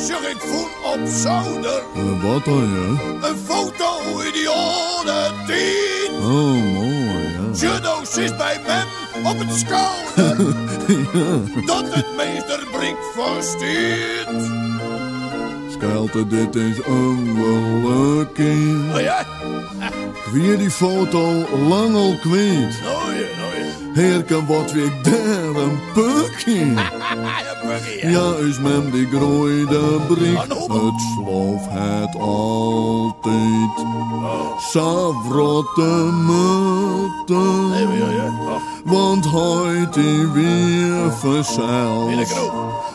Zeg ik voel op zolder. Wat dan, ja? Een foto in die oude tijd. Oh, mooi, ja. Judo zit bij mem op het schouder. Ja. Dat het meesterbrik versteert. Schelte, dit is ongelukkig. Oh ja? Ik weer die foto lang al kwijt. Oh ja. Herken wat weer daar een pukkie. Ja, is mem die groeide brik. Het sloof het altijd. Savrotte mutten. Want huid die weer verzeild.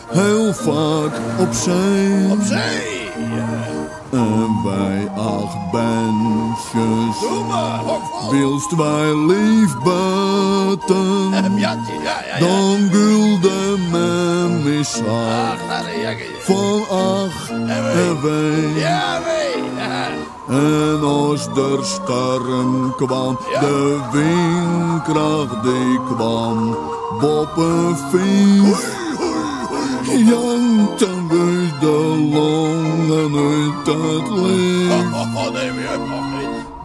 Heel vaak op zee. Op zee, ja. En wij 8 bandjes. Doe maar, hok. Wilst wij lief buiten. Ja. Dan gulde mem is zacht. Van 8 en wij. Ja, wee. Ja. En als der storm kwam, de windkracht die kwam, boppenvies. Jankten we de longen uit het licht.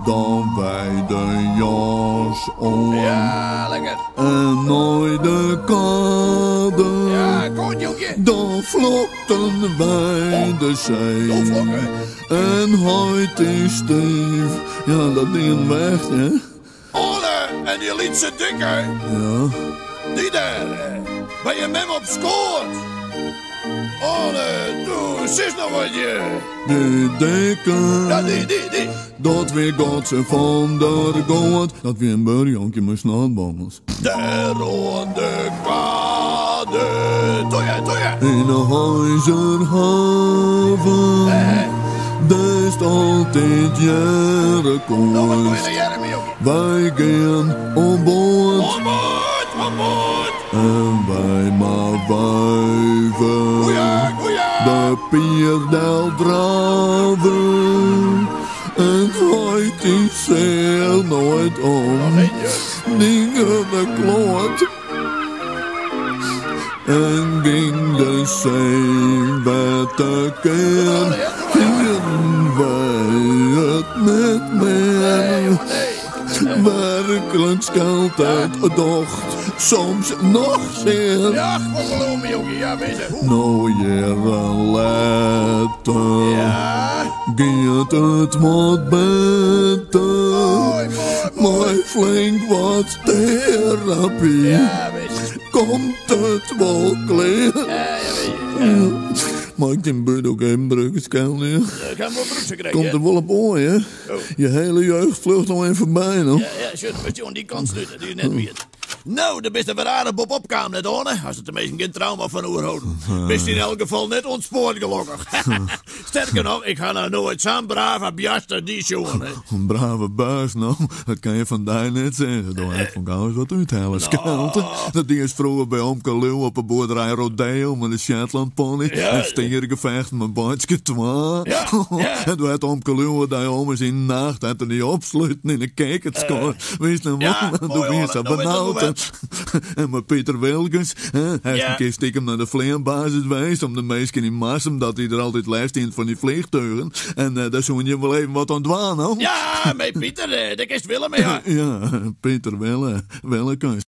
Dan wij de jas om. Ja, lekker. En nooit de kade. Ja, goed, jongen. Dan vlokten wij de zee. En huid is steef. Ja, dat ding weg, hè? Ole, en die lietse dikker. Ja. Die daar, bij je mem op scoort. Ole, doe, zus nog wat je. Die dikke. Ja, die. Dat weer God ze van der God. Dat weer een burjonkje met snotbangels. De ronde kade. Toja. In de huizerhaven. Daar is altijd jaren koers. Wij gaan op boord. En wij maar wuiven. De pierdel draven. En huid is zeer nooit om. Dingen de kloot. En ging de zee met de keer. Gingen wij het niet meer. Werkelijk schelt het docht, soms nog zeer. Ja, geloof me, jongen, ja, wezen. Nou, jaren later, gaat het wat beter. Mooi flink wat therapie. Ja, wezen. Komt het wel klaar? Ja. Maar ik denk dat ook een bruggenskeld nu. Gaan we wel broekje krijgen. Komt er wel op oor, hè? Je hele jeugd vlucht al even voorbij, nog. Ja, shit, moet je aan die kant sluiten, die je net weet. Nou, de beste verrader Bob opkwam net, hoor. Als het de meesten geen trauma van oorhouden. Best in elk geval net ontspoord gelukkig. Sterker nog, ik ga nou nooit zo'n brave bjaster die jongen. Een brave buis, nou. Dat kan je van daar net zeggen. Door heb van gauw eens wat uithalen. Skelte. Dat ding is vroeger bij Omke Leeuw op een boerderij Rodeo met een Shetland pony. En stiergevechten met bandje 2. En toen had Omke Leeuw die omes in de nacht had er die opsluiten in een kekertskoor. Wees nou man, toen wees dat benauwd. En met Pieter Wilkens, hij is een keer stiekem naar de vleerbasis geweest om de meesten in Mars, omdat hij er altijd lijst in van die vliegtuigen. En daar zoen je wel even wat aan het waan, hoor. Ja, met Pieter, daar kist Willem mee. Ja, Pieter Willekens.